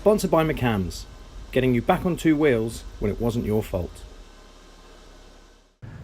Sponsored by McCams, getting you back on two wheels when it wasn't your fault.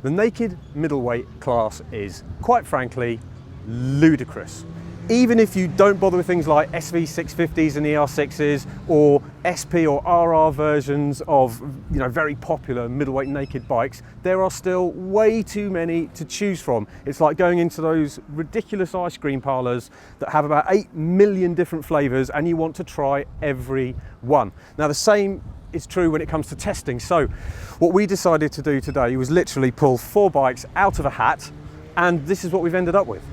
The naked middleweight class is, quite frankly, ludicrous. Even if you don't bother with things like SV650s and ER6s or SP or RR versions of very popular middleweight naked bikes, there are still way too many to choose from. It's like going into those ridiculous ice cream parlours that have about 8 million different flavours and you want to try every one. Now the same is true when it comes to testing. So what we decided to do today was literally pull 4 bikes out of a hat, and this is what we've ended up with.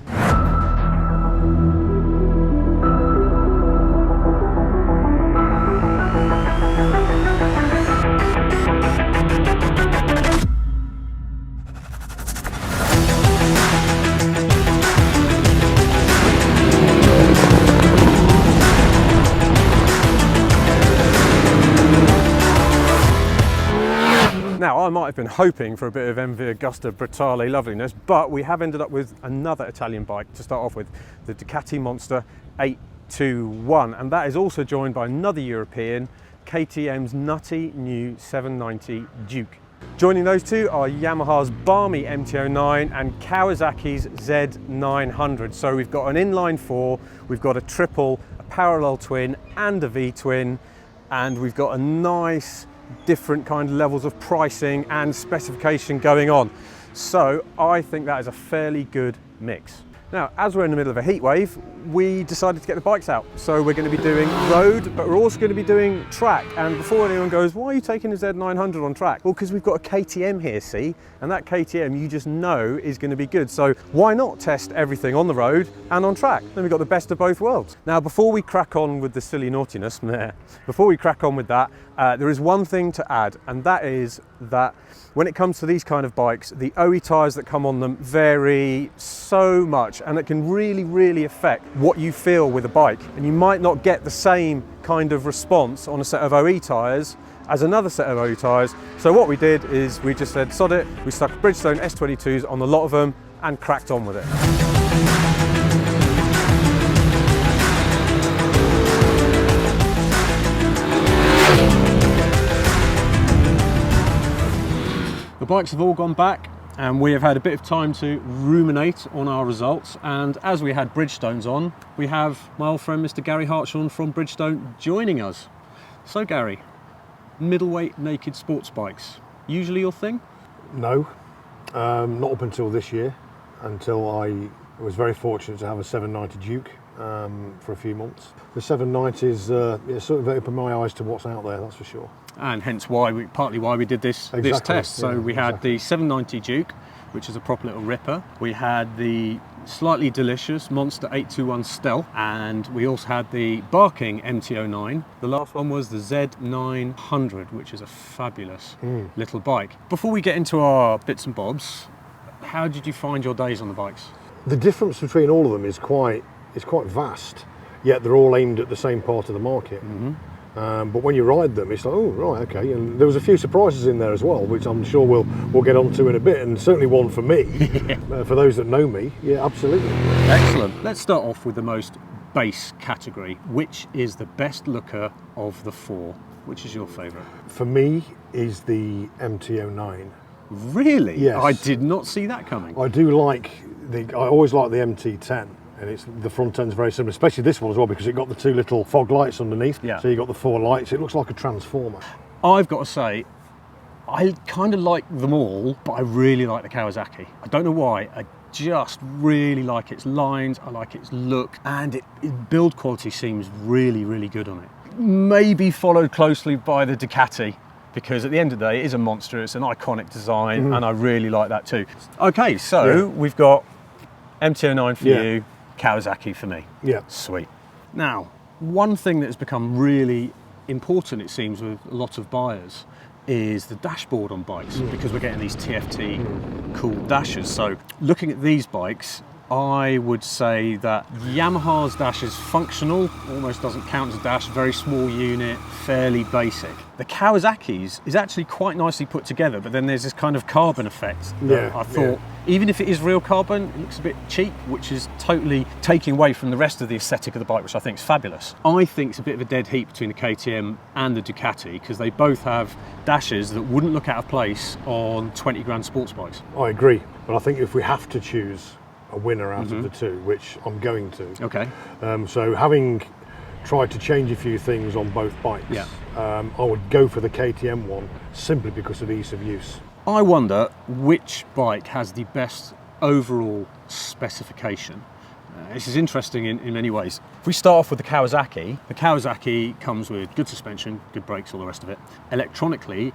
Now, I might have been hoping for a bit of MV Agusta Brutale loveliness, but we have ended up with another Italian bike to start off with, the Ducati Monster 821, and that is also joined by another European, KTM's nutty new 790 Duke. Joining those two are Yamaha's balmy MT-09 and Kawasaki's Z900. So we've got an inline 4, we've got a triple, a parallel twin and a V-twin, and we've got a nice different kind of levels of pricing and specification going on. So I think that is a fairly good mix. Now, as we're in the middle of a heat wave, we decided to get the bikes out. So we're going to be doing road, but we're also going to be doing track. And before anyone goes, why are you taking a Z900 on track? Well, because we've got a KTM here, see? And that KTM you just know is going to be good. So why not test everything on the road and on track? Then we've got the best of both worlds. Now, before we crack on with the silly naughtiness, before we crack on with that, there is one thing to add, and that is that when it comes to these kind of bikes, the OE tyres that come on them vary so much, and it can really affect what you feel with a bike. And you might not get the same kind of response on a set of OE tyres as another set of OE tyres. So what we did is we just said, sod it, we stuck Bridgestone S22s on a lot of them and cracked on with it. The bikes have all gone back and we have had a bit of time to ruminate on our results, and as we had Bridgestones on, we have my old friend Mr. Gary Hartshorn from Bridgestone joining us. So Gary, middleweight naked sports bikes, usually your thing? No, not up until this year, until I was very fortunate to have a 790 Duke for a few months. The 790s sort of opened my eyes to what's out there, that's for sure. And hence partly why we did this test. So we had the 790 Duke, which is a proper little ripper. We had the slightly delicious Monster 821 Stealth, and we also had the barking MT-09. The last one was the Z900, which is a fabulous little bike. Before we get into our bits and bobs, how did you find your days on the bikes? The difference between all of them is quite vast, yet they're all aimed at the same part of the market. But when you ride them, it's like, oh, right, okay. And there was a few surprises in there as well, which I'm sure we'll get onto in a bit, and certainly one for me. For those that know me, yeah, absolutely. Excellent. Let's start off with the most base category. Which is the best looker of the 4? Which is your favourite? For me, is the MT-09. Really? Yes. I did not see that coming. I do like I always like the MT-10. And the front end's very similar, especially this one as well, because it got the 2 little fog lights underneath. Yeah. So you got the 4 lights. It looks like a transformer. I've got to say, I kind of like them all, but I really like the Kawasaki. I don't know why. I just really like its lines. I like its look, and its build quality seems really good on it. Maybe followed closely by the Ducati, because at the end of the day, it is a monster. It's an iconic design, and I really like that too. Okay, so we've got MT-09 for you. Kawasaki for me. Yeah. Sweet. Now, one thing that has become really important, it seems, with a lot of buyers is the dashboard on bikes, because we're getting these TFT cool dashes. So looking at these bikes, I would say that Yamaha's dash is functional, almost doesn't count as a dash, very small unit, fairly basic. The Kawasaki's is actually quite nicely put together, but then there's this kind of carbon effect that I thought even if it is real carbon, it looks a bit cheap, which is totally taking away from the rest of the aesthetic of the bike, which I think is fabulous. I think it's a bit of a dead heat between the KTM and the Ducati, because they both have dashes that wouldn't look out of place on 20 grand sports bikes. I agree, but I think if we have to choose a winner out of the two, which I'm going to. Okay. So having tried to change a few things on both bikes, Yeah. I would go for the KTM one simply because of ease of use. I wonder which bike has the best overall specification. This is interesting in many ways. If we start off with the Kawasaki comes with good suspension, good brakes, all the rest of it. Electronically,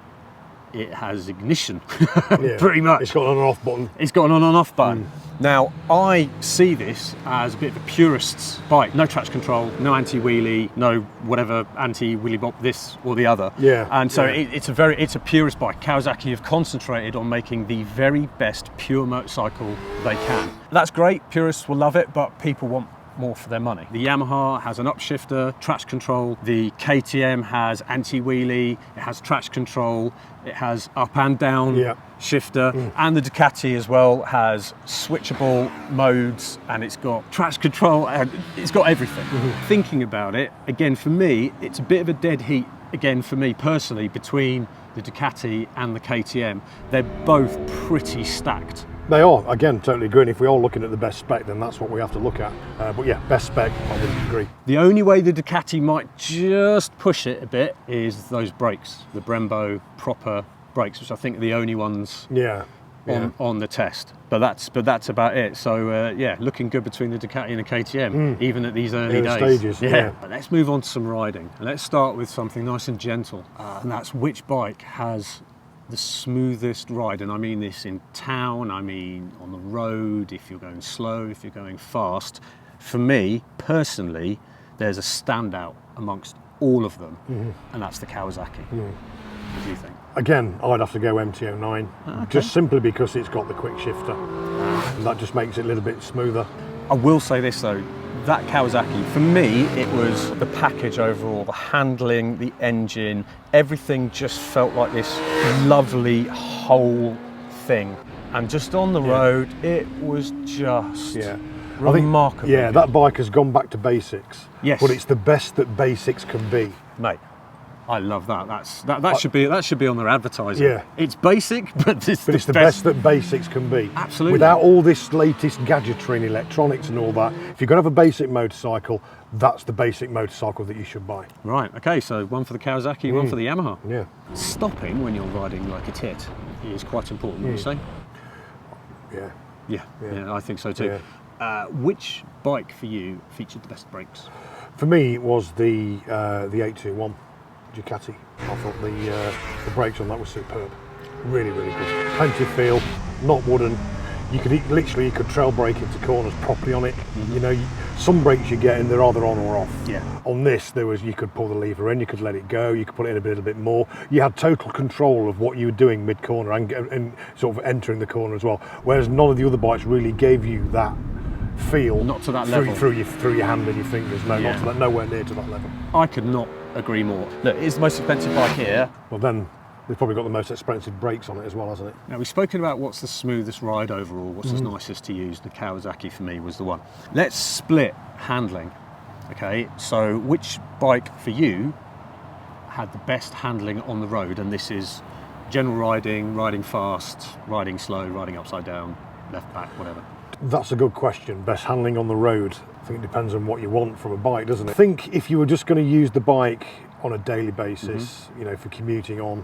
it has ignition, pretty much. It's got an on and off button. It's got an on and off button. Now, I see this as a bit of a purist's bike. No traction control, no anti-wheelie, no whatever anti-wheelie bop this or the other. Yeah. And so it's a purist bike. Kawasaki have concentrated on making the very best pure motorcycle they can. That's great, purists will love it, but people want more for their money. The Yamaha has an upshifter, traction control. The KTM has anti-wheelie, it has traction control, it has up and down shifter, and the Ducati as well has switchable modes, and it's got traction control, and it's got everything. Thinking about it, again, for me, it's a bit of a dead heat, again, for me personally, between the Ducati and the KTM. They're both pretty stacked. They are, again, totally agree. And if we are looking at the best spec, then that's what we have to look at. But yeah, best spec, I would agree. The only way the Ducati might just push it a bit is those brakes, the Brembo proper brakes, which I think are the only ones on the test. But that's about it. So yeah, looking good between the Ducati and the KTM, even at these early days. Stages. Yeah. But let's move on to some riding. And let's start with something nice and gentle. And that's which bike has the smoothest ride, and I mean this in town, I mean on the road, if you're going slow, if you're going fast. For me, personally, there's a standout amongst all of them, and that's the Kawasaki. What do you think? Again, I'd have to go MT-09, just simply because it's got the quick shifter, and that just makes it a little bit smoother. I will say this though, that Kawasaki, for me, it was the package overall, the handling, the engine, everything just felt like this lovely whole thing. And just on the road, it was just remarkable. That bike has gone back to basics. Yes. But it's the best that basics can be. Mate, I love that. That should be on their advertising. Yeah. It's basic, but it's the best that basics can be. Absolutely. Without all this latest gadgetry and electronics and all that, if you're going to have a basic motorcycle, that's the basic motorcycle that you should buy. Right, okay, so one for the Kawasaki, one for the Yamaha. Yeah. Stopping when you're riding like a tit is quite important, would you say? Yeah. Yeah, I think so too. Yeah. Which bike for you featured the best brakes? For me, it was the 821 Ducati. I thought the brakes on that were superb. Really, really good. Plenty of feel, not wooden. You could trail brake into corners properly on it. You know, some brakes you get in, they're either on or off. Yeah. On this, you could pull the lever in, you could let it go, you could put it in a little bit more. You had total control of what you were doing mid-corner and sort of entering the corner as well. Whereas none of the other bikes really gave you that feel. Not to that level. Through your hand and your fingers. No, not to that, nowhere near to that level. I could not agree more. Look, it's the most expensive bike here. Well, then they've probably got the most expensive brakes on it as well, hasn't it? Now, we've spoken about what's the smoothest ride overall, what's the nicest to use. The Kawasaki for me was the one. Let's split handling. Okay, so which bike for you had the best handling on the road? And this is general riding, riding fast, riding slow, riding upside down, left back, whatever. That's a good question. Best handling on the road. I think it depends on what you want from a bike, doesn't it? I think if you were just going to use the bike on a daily basis, you know, for commuting on,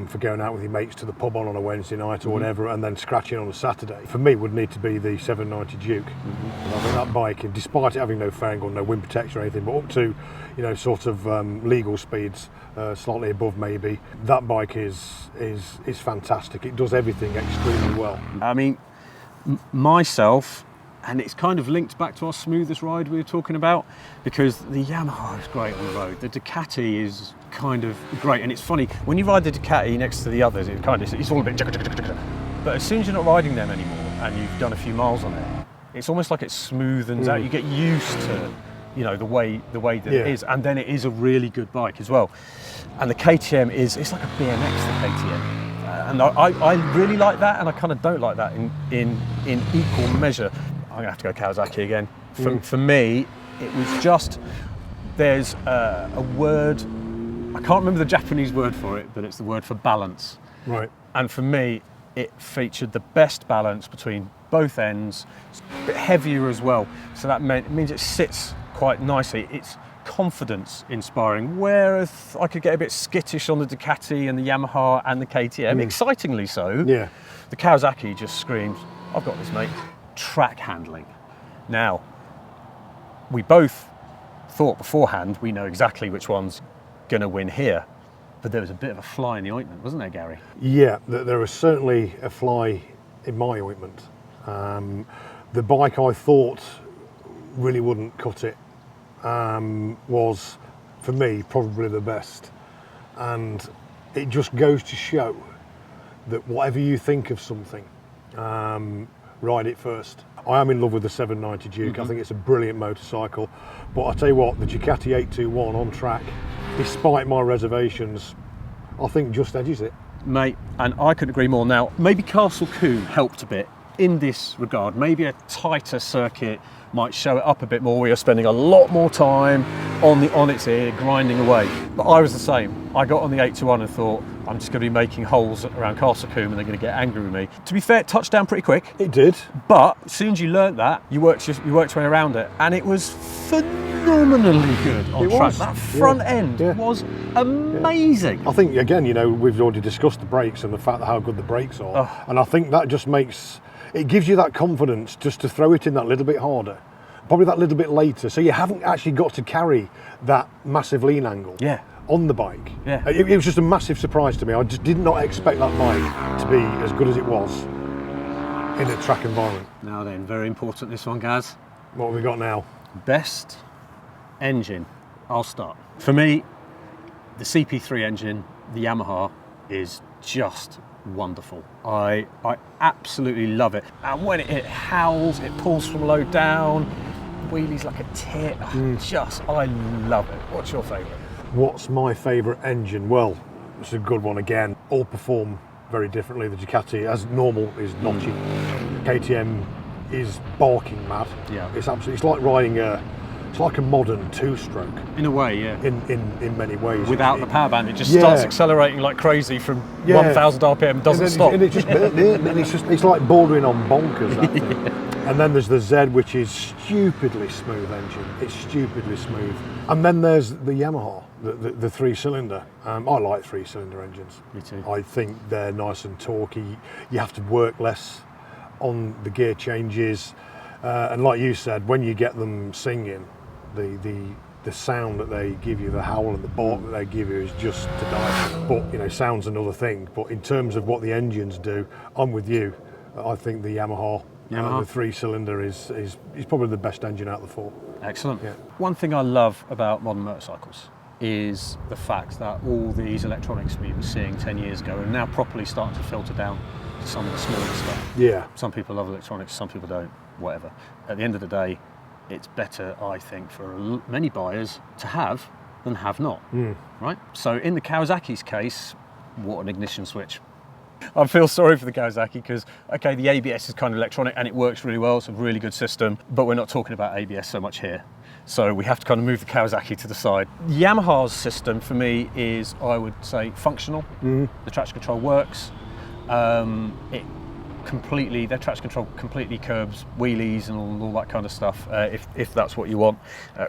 for going out with your mates to the pub on a Wednesday night or whatever, and then scratching on a Saturday, for me would need to be the 790 Duke. And I think that bike, despite it having no fairing or no wind protection or anything, but up to, you know, sort of legal speeds, slightly above maybe, that bike is fantastic. It does everything extremely well. I mean, myself, and it's kind of linked back to our smoothest ride we were talking about, because the Yamaha is great on the road. The Ducati is kind of great, and it's funny when you ride the Ducati next to the others, it's all a bit but as soon as you're not riding them anymore and you've done a few miles on it, it's almost like it smoothens out. You get used to, you know, the way that it is, and then it is a really good bike as well. And the KTM it's like a BMX, the KTM. And I really like that, and I kind of don't like that in equal measure. I'm going to have to go Kawasaki again. For me, it was just, there's a word, I can't remember the Japanese word for it, but it's the word for balance. Right. And for me, it featured the best balance between both ends. It's a bit heavier as well, so that means it sits quite nicely. It's confidence inspiring, whereas I could get a bit skittish on the Ducati and the Yamaha and the KTM, excitingly so. Yeah. The Kawasaki just screams, I've got this, mate. Track handling. Now, we both thought beforehand we know exactly which one's going to win here, but there was a bit of a fly in the ointment, wasn't there, Gary? Yeah, there was certainly a fly in my ointment. The bike I thought really wouldn't cut it was, for me, probably the best. And it just goes to show that whatever you think of something, ride it first. I am in love with the 790 Duke. I think it's a brilliant motorcycle. But I'll tell you what, the Ducati 821 on track, despite my reservations, I think just edges it. Mate, and I couldn't agree more. Now, maybe Castle Combe helped a bit in this regard. Maybe a tighter circuit might show it up a bit more. We are spending a lot more time on its ear, grinding away. But I was the same. I got on the 821 and thought, I'm just going to be making holes around Castle Combe and they're going to get angry with me. To be fair, it touched down pretty quick. It did. But as soon as you learnt that, you worked your way around it, and it was phenomenally good on track. Was. That front end was amazing. I think, again, you know, we've already discussed the brakes and the fact that how good the brakes are. And I think that just makes, it gives you that confidence just to throw it in that little bit harder, probably that little bit later. So you haven't actually got to carry that massive lean angle on the bike. Yeah. It was just a massive surprise to me. I just did not expect that bike to be as good as it was in a track environment. Now then, very important this one, Gaz. What have we got now? Best engine. I'll start. For me, the CP3 engine, the Yamaha, is just wonderful. I absolutely love it. And when it howls, it pulls from low down, wheelies like a tit. I love it. What's your favourite? What's my favourite engine? Well, it's a good one again. All perform very differently. The Ducati, as normal, is notchy. KTM is barking mad. Yeah. It's absolutely, it's like riding it's like a modern two-stroke. In a way, yeah. In many ways. Without the power band, it just starts accelerating like crazy from 1,000 RPM and doesn't stop. And it's like bordering on bonkers, that thing. And then there's the Z, which is stupidly smooth engine. It's stupidly smooth. And then there's the Yamaha, the three-cylinder. I like three-cylinder engines. Me too. I think they're nice and torquey. You have to work less on the gear changes. And like you said, when you get them singing, the sound that they give you, the howl and the bark that they give you is just to die for. But, you know, sound's another thing. But in terms of what the engines do, I'm with you. I think the Yamaha. The three-cylinder is probably the best engine out of the four. Excellent. Yeah. One thing I love about modern motorcycles is the fact that all these electronics we were seeing 10 years ago are now properly starting to filter down to some of the smaller stuff. Yeah. Some people love electronics, some people don't, whatever. At the end of the day, it's better, I think, for many buyers to have than have not, right? So in the Kawasaki's case, what an ignition switch. I feel sorry for the Kawasaki because, okay, the ABS is kind of electronic and it works really well. It's a really good system, but we're not talking about ABS so much here. So we have to kind of move the Kawasaki to the side. Yamaha's system for me is, I would say, functional. The traction control works. Their traction control completely curbs wheelies and all that kind of stuff, if that's what you want.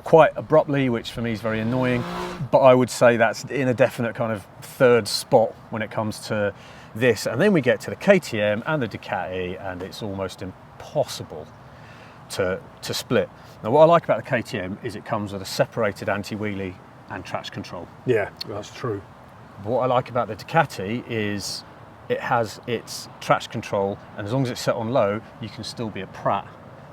Quite abruptly, which for me is very annoying, but I would say that's in a definite kind of third spot when it comes to this. And then we get to the KTM and the Ducati, and it's almost impossible to split. Now, what I like about the KTM is it comes with a separated anti-wheelie and traction control. Yeah, that's true. What I like about the Ducati is it has its traction control, and as long as it's set on low, you can still be a prat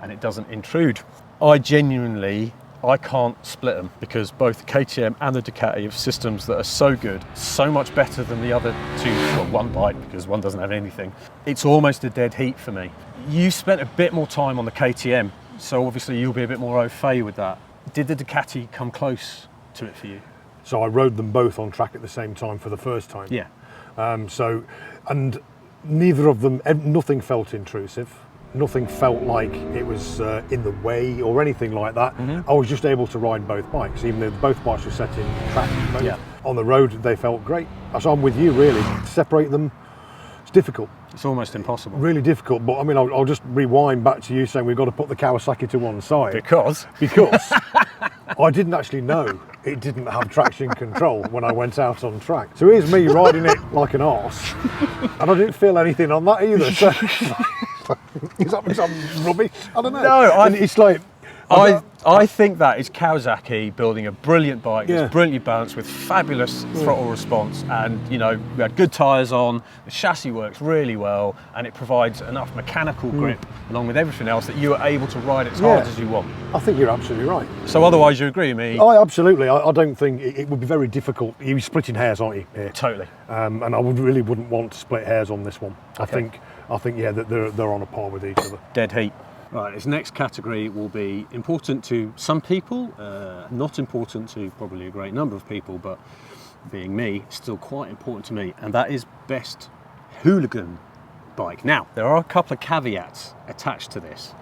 and it doesn't intrude. I can't split them because both the KTM and the Ducati have systems that are so good, so much better than the other two, well, one bike because one doesn't have anything. It's almost a dead heat for me. You spent a bit more time on the KTM, so obviously you'll be a bit more au fait with that. Did the Ducati come close to it for you? So I rode them both on track at the same time for the first time. Yeah. And neither of them, nothing felt intrusive. Nothing felt like it was in the way or anything like that. I was just able to ride both bikes, even though both bikes were set in track mode. Yeah. On the road, they felt great. So I'm with you, really. Separate them, it's difficult. It's almost impossible. Really difficult, but I mean, I'll just rewind back to you saying we've got to put the Kawasaki to one side. Because I didn't actually know it didn't have traction control when I went out on track. So here's me riding it like an arse, and I didn't feel anything on that either. So is that rubbish? I don't know. No, and it's like I think that is Kawasaki building a brilliant bike that's brilliantly balanced with fabulous throttle response, and we had good tyres on, the chassis works really well, and it provides enough mechanical grip along with everything else that you are able to ride it as hard as you want. I think you're absolutely right. So otherwise you agree with me? Absolutely. I don't think it would be very difficult. You're splitting hairs, aren't you? Here? Totally. And I really wouldn't want to split hairs on this one. Okay. I think that they're on a par with each other. Dead heat. Right, this next category will be important to some people, not important to probably a great number of people, but being me, still quite important to me, and that is best Hooligan bike. Now, there are a couple of caveats attached to this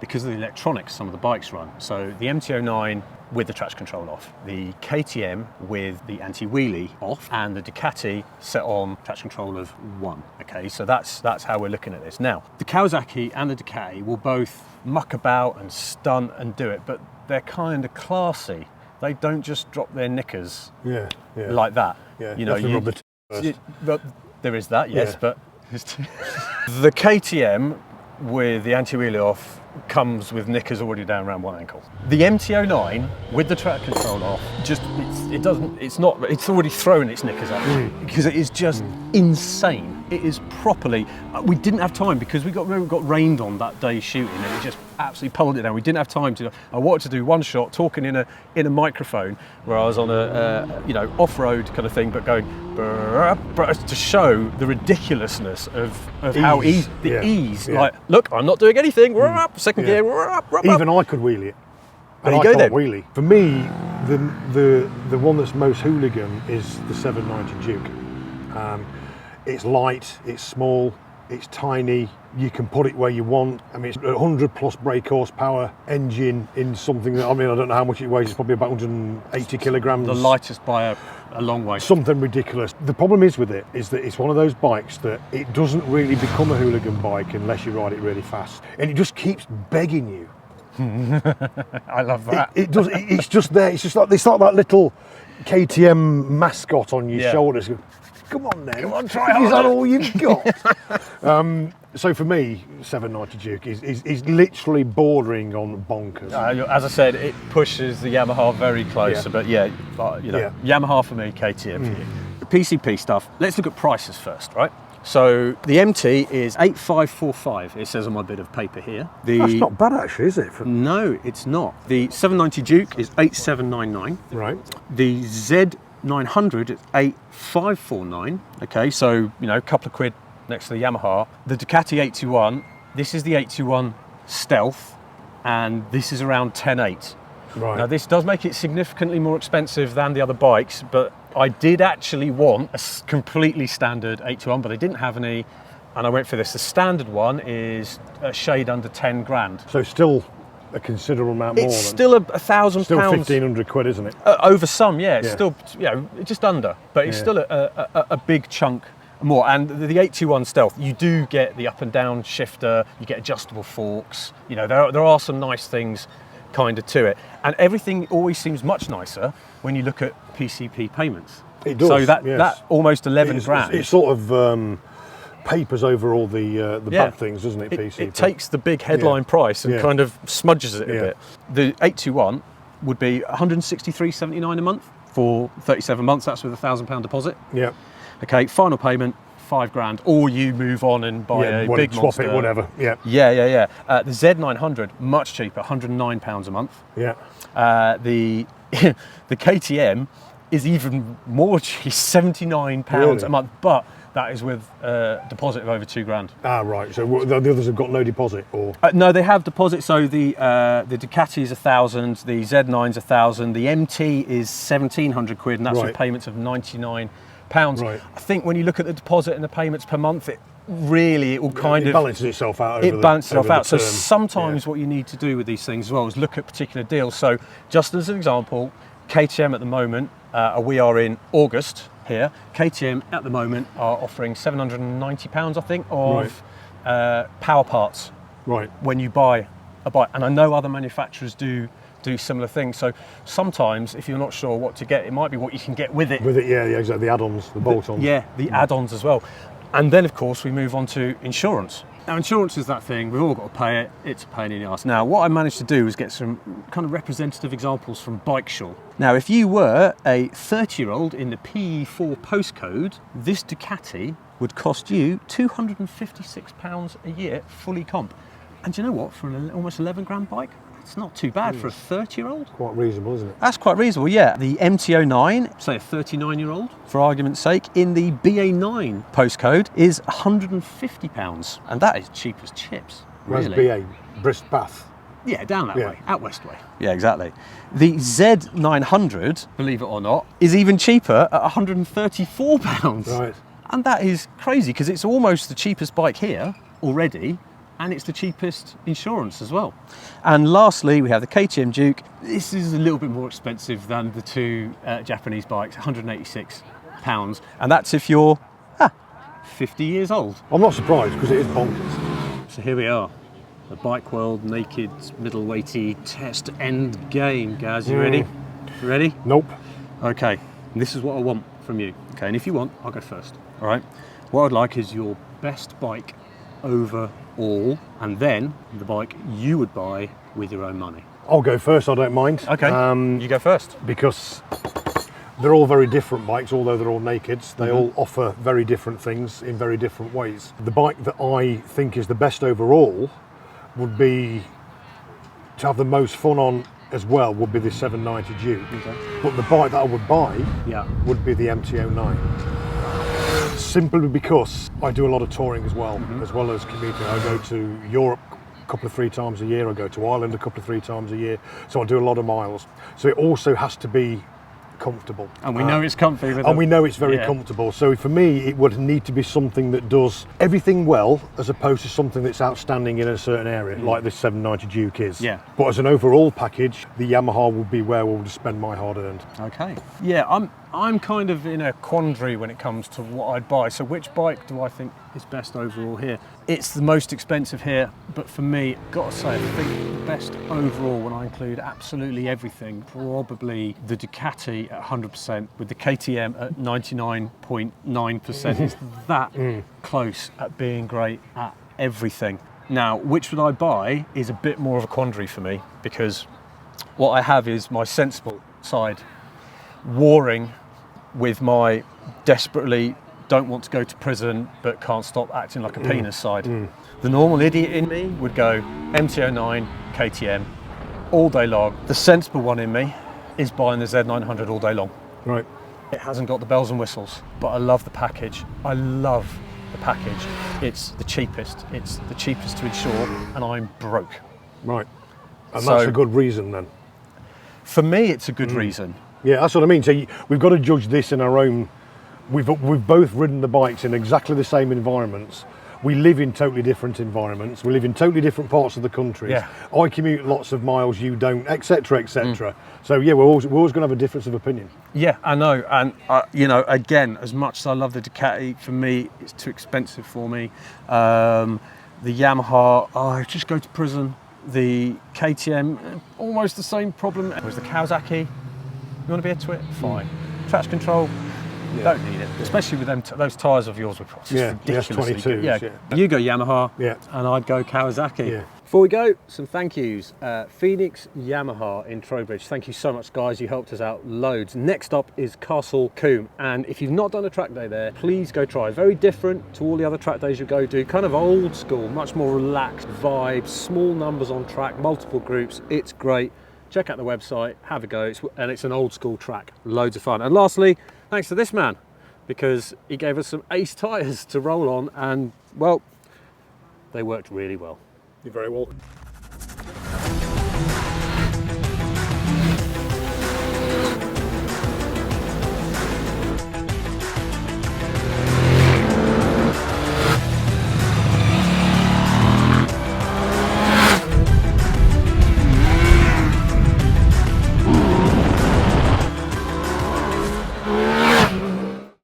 because of the electronics some of the bikes run. So the MT-09 with the traction control off, the KTM with the anti-wheelie off, and the Ducati set on traction control of 1. Okay, so that's how we're looking at this. Now, the Kawasaki and the Ducati will both muck about and stunt and do it, but they're kind of classy. They don't just drop their knickers like that. Yeah, but there is that, yes, but the KTM with the anti-wheelie off comes with knickers already down around one ankle. The MT-09 with the traction control off, it's already thrown its knickers up because it is just insane. It is properly, we didn't have time because we got rained on that day shooting, and it just absolutely pulled it down. We didn't have time to, I wanted to do one shot talking in a microphone where I was on a off-road kind of thing, but going to show the ridiculousness of how easy, ease. Like, look, I'm not doing anything, second gear, even I could wheelie it. And I can't wheelie. For me, the one that's most Hooligan is the 790 Duke. It's light, it's small, it's tiny, you can put it where you want. I mean, it's 100 plus brake horsepower engine in something that, I mean, I don't know how much it weighs, it's probably about 180 kilograms. The lightest by a long way. Something ridiculous. The problem is with it is that it's one of those bikes that it doesn't really become a Hooligan bike unless you ride it really fast. And it just keeps begging you. I love that. It does, it's just there, it's like that little KTM mascot on your shoulders. Come on then, come on, try harder. Is that all you've got? So for me, 790 Duke is literally bordering on bonkers. As I said, it pushes the Yamaha very close, but Yamaha for me, KTM for you. The PCP stuff, let's look at prices first, right? So the MT is 8545. It says on my bit of paper here. That's not bad actually, is it? No, it's not. The 790 Duke is 8799. Right. The Z900 is 8549. Okay, so a couple of quid next to the Yamaha. The Ducati 821. This is the 821 Stealth, and this is around 10.8. Right. Now this does make it significantly more expensive than the other bikes, but I did actually want a completely standard 821, but they didn't have any, and I went for this. The standard one is a shade under 10 grand. So still a considerable amount more. It's still £1,000. Still 1,500 quid, isn't it? Over some, it's still just under, but it's still a big chunk more. And the 821 Stealth, you do get the up and down shifter, you get adjustable forks. There are some nice things kind of to it, and everything always seems much nicer when you look at PCP payments. It does. So that almost 11 grand. It sort of papers over all the bad things, doesn't it? PCP. It takes the big headline price and kind of smudges it a bit. The 821 would be 163.79 a month for 37 months. That's with £1,000 deposit. Yeah. Okay. Final payment, 5 grand, or you move on and buy a big swap monster. It, whatever. Yeah. The Z900, much cheaper, £109 a month. Yeah. The KTM is even more cheap, £79 a month, but that is with a deposit of over 2 grand. Ah, right. So the others have got no deposit, or no, they have deposit. So the Ducati is 1,000, the Z9's 1,000, the MT is 1,700 quid, and that's with payments of 99 Right. I think when you look at the deposit and the payments per month, it will kind it of balances itself out. It balances itself out. So term. sometimes what you need to do with these things as well is look at particular deals. So just as an example, KTM at the moment, we are in August here. KTM at the moment are offering £790, I think, of power parts. Right. When you buy a bike, and I know other manufacturers do similar things. So sometimes, if you're not sure what to get, it might be what you can get with it. With it, yeah, exactly. The add-ons, the bolt-ons. The add-ons as well. And then, of course, we move on to insurance. Now, insurance is that thing, we've all got to pay it, it's a pain in the arse. Now, what I managed to do is get some kind of representative examples from Bike Shaw. Now, if you were a 30-year-old in the PE4 postcode, this Ducati would cost you £256 a year, fully comp. And do you know what, for an almost 11 grand bike, it's not too bad for a 30-year-old. Quite reasonable, isn't it? That's quite reasonable, yeah. The MT09, say a 39-year-old, for argument's sake, in the BA9 postcode is £150. And that is cheap as chips, really. Where's BA? Brist Bath. Yeah, down that way, out west way. Yeah, exactly. The Z900, believe it or not, is even cheaper at £134. Right. And that is crazy, because it's almost the cheapest bike here already, and it's the cheapest insurance as well. And lastly, we have the KTM Duke. This is a little bit more expensive than the two Japanese bikes, £186. And that's if you're 50 years old. I'm not surprised, because it is bonkers. So here we are, the Bike World Naked Middleweighty Test End Game. Gaz, you ready? You ready? Nope. Okay, this is what I want from you. Okay, and if you want, I'll go first. All right. What I'd like is your best bike overall, and then the bike you would buy with your own money. I'll go first, I don't mind. Okay, you go first. Because they're all very different bikes, although they're all nakeds. They all offer very different things in very different ways. The bike that I think is the best overall would be, to have the most fun on as well, would be the 790 Duke. Okay. But the bike that I would buy would be the MT09. Simply because I do a lot of touring as well as commuting. I go to Europe a couple of 3 times a year, I go to Ireland a couple of 3 times a year, so I do a lot of miles. So it also has to be comfortable. And we know it's comfy. And we know it's very comfortable. So for me, it would need to be something that does everything well, as opposed to something that's outstanding in a certain area, like this 790 Duke is. Yeah. But as an overall package, the Yamaha would be where I would spend my hard-earned. Okay. Yeah, I'm kind of in a quandary when it comes to what I'd buy. So which bike do I think is best overall here? It's the most expensive here, but for me, got to say, I think the best overall, when I include absolutely everything, probably the Ducati at 100%, with the KTM at 99.9%. Is that close at being great at everything. Now, which would I buy is a bit more of a quandary for me, because what I have is my sensible side warring with my desperately don't want to go to prison but can't stop acting like a penis side. The normal idiot in me would go MT09, KTM all day long. The sensible one in me is buying the Z900 all day long. Right. It hasn't got the bells and whistles, but I love the package. I love the package. It's the cheapest. It's the cheapest to insure, and I'm broke. Right. And So- that's a good reason then. For me, it's a good reason. Yeah, that's what I mean. So we've got to judge this in our own. We've both ridden the bikes in exactly the same environments. We live in totally different environments. We live in totally different parts of the country. Yeah. I commute lots of miles, you don't, etc., etc. So yeah, we're always going to have a difference of opinion. Yeah, I know. And, again, as much as I love the Ducati, for me, it's too expensive for me. The Yamaha, I just go to prison. The KTM, almost the same problem. Whereas the Kawasaki, you want to be able to it? Fine. Traction control, don't need it. Especially with them those tyres of yours, which are just ridiculously good. S22s, Yeah. You go Yamaha, Yeah. and I'd go Kawasaki. Yeah. Before we go, some thank yous. Phoenix Yamaha in Trowbridge. Thank you so much, guys. You helped us out loads. Next up is Castle Combe. And if you've not done a track day there, please go try. Very different to all the other track days you go do. Kind of old school, much more relaxed vibes, small numbers on track, multiple groups. It's great. Check out the website, have a go. And it's an old school track. Loads of fun. And lastly, thanks to this man, because he gave us some ace tyres to roll on. And, well, they worked really well. You're very welcome.